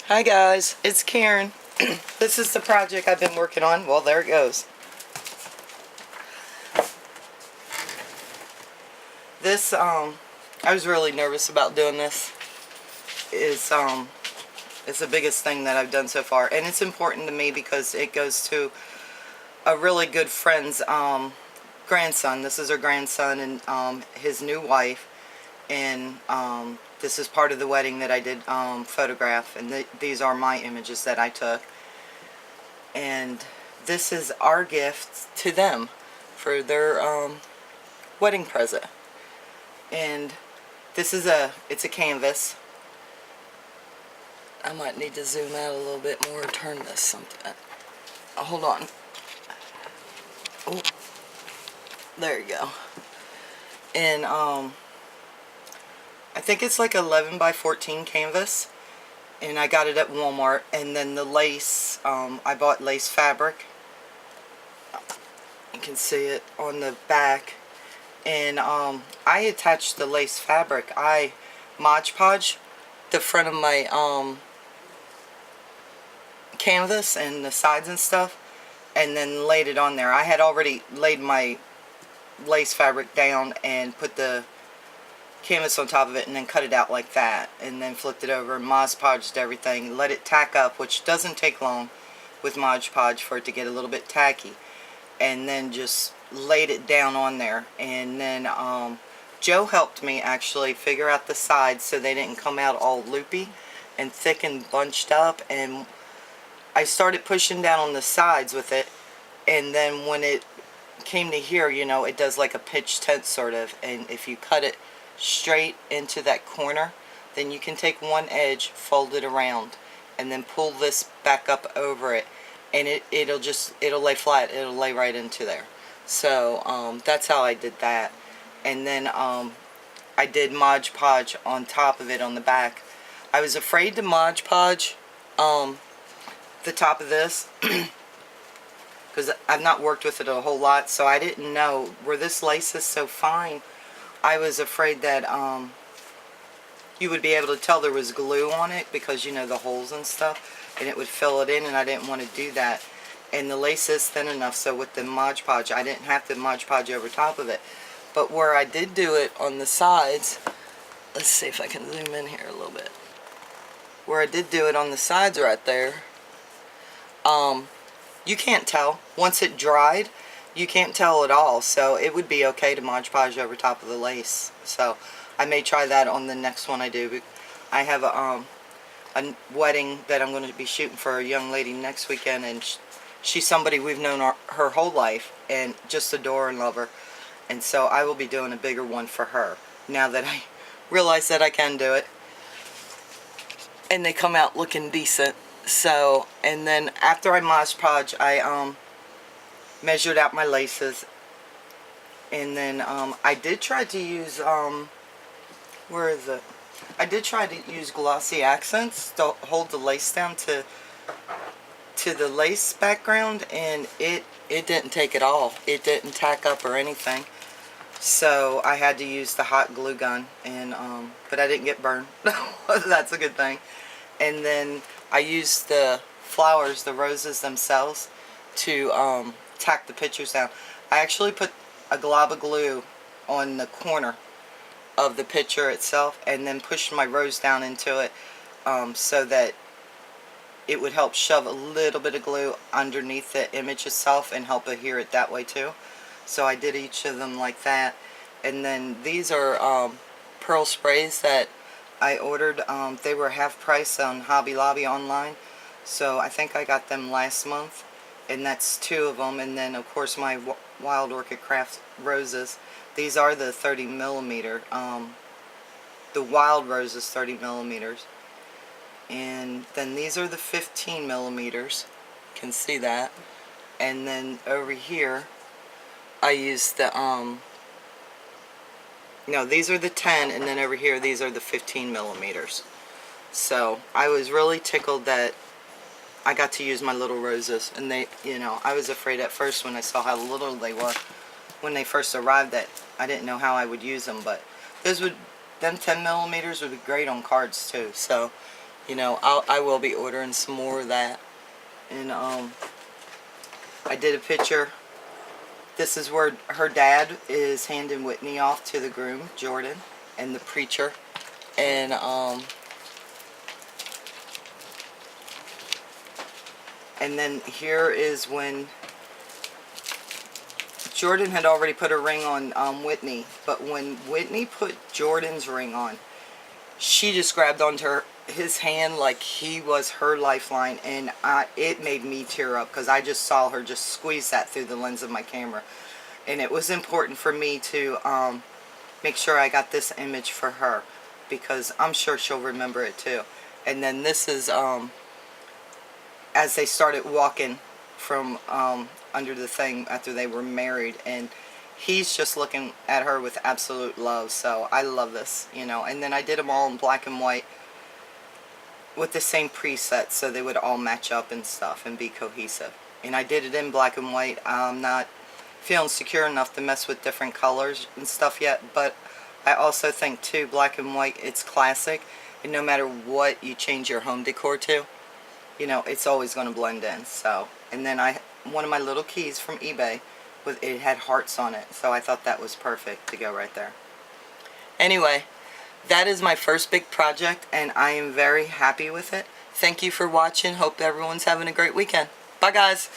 Hi guys, it's Karen. This is the project I've been working on. Well, there it goes. This, I was really nervous about doing this. It's the biggest thing that I've done so far. And it's important to me because it goes to a really good friend's, grandson. This is her grandson and, his new wife. And, this is part of the wedding that I did, photograph. And these are my images that I took. And this is our gift to them for their wedding present. And this is it's a canvas. I might need to zoom out a little bit more, turn this something. Hold on. Oh, there you go. And I think it's like 11 by 14 canvas. And I got it at Walmart. And then the lace, I bought lace fabric. You can see it on the back. And I attached the lace fabric. I Mod Podge the front of my canvas and the sides and stuff. And then laid it on there. I had already laid my lace fabric down and put the canvas on top of it and then cut it out like that, and then flipped it over and Mod Podged everything, let it tack up, which doesn't take long with Mod Podge for it to get a little bit tacky, and then just laid it down on there. And then Joe helped me actually figure out the sides so they didn't come out all loopy and thick and bunched up. And I started pushing down on the sides with it, and then when it came to here, you know, it does like a pitch tent sort of, and if you cut it straight into that corner, then you can take one edge, fold it around, and then pull this back up over it, and it'll lay flat, it'll lay right into there. So that's how I did that. And then I did Mod Podge on top of it on the back. I was afraid to Mod Podge the top of this because I've not worked with it a whole lot, so I didn't know where this lace is so fine. I was afraid that you would be able to tell there was glue on it because, you know, the holes and stuff, and it would fill it in, and I didn't want to do that. And the lace is thin enough, so with the Mod Podge, I didn't have to Mod Podge over top of it. But where I did do it on the sides, let's see if I can zoom in here a little bit. Where I did do it on the sides right there, you can't tell. Once it dried, you can't tell at all, so it would be okay to Mod Podge over top of the lace. So I may try that on the next one I do. I have a wedding that I'm going to be shooting for a young lady next weekend, and she's somebody we've known her whole life and just adore and love her. And so I will be doing a bigger one for her now that I realize that I can do it. And they come out looking decent. So, and then after I Mod Podge, I measured out my laces, and then I did try to use where is it? I did try to use glossy accents to hold the lace down to the lace background, and it didn't take it all. It didn't tack up or anything. So I had to use the hot glue gun, and but I didn't get burned. That's a good thing. And then I used the flowers, the roses themselves, to tack the pictures down. I actually put a glob of glue on the corner of the picture itself, and then pushed my rose down into it so that it would help shove a little bit of glue underneath the image itself and help adhere it that way too. So I did each of them like that. And then these are pearl sprays that I ordered. They were half price on Hobby Lobby online, so I think I got them last month, and that's 2 of them. And then of course my Wild Orchid Craft roses. These are the 30 millimeter. The wild rose is 30 millimeters, and then these are the 15 millimeters. You can see that. And then over here I used the no, these are the 10, and then over here these are the 15 millimeters. So I was really tickled that I got to use my little roses, and they, you know, I was afraid at first when I saw how little they were when they first arrived that I didn't know how I would use them, but them 10 millimeters would be great on cards too. So you know, I will be ordering some more of that. And I did a picture. This is where her dad is handing Whitney off to the groom, Jordan, and the preacher. And then here is when Jordan had already put a ring on Whitney, but when Whitney put Jordan's ring on, she just grabbed onto his hand like he was her lifeline, and it made me tear up because I just saw her just squeeze that through the lens of my camera. And it was important for me to make sure I got this image for her, because I'm sure she'll remember it too. And then this is as they started walking from under the thing after they were married, and he's just looking at her with absolute love. So I love this, you know. And then I did them all in black and white with the same preset, so they would all match up and stuff and be cohesive. And I did it in black and white. I'm not feeling secure enough to mess with different colors and stuff yet, but I also think too, black and white, it's classic, and no matter what you change your home decor to, you know, it's always going to blend in. So, and then one of my little keys from eBay, it had hearts on it, so I thought that was perfect to go right there. Anyway, that is my first big project, and I am very happy with it. Thank you for watching. Hope everyone's having a great weekend. Bye, guys.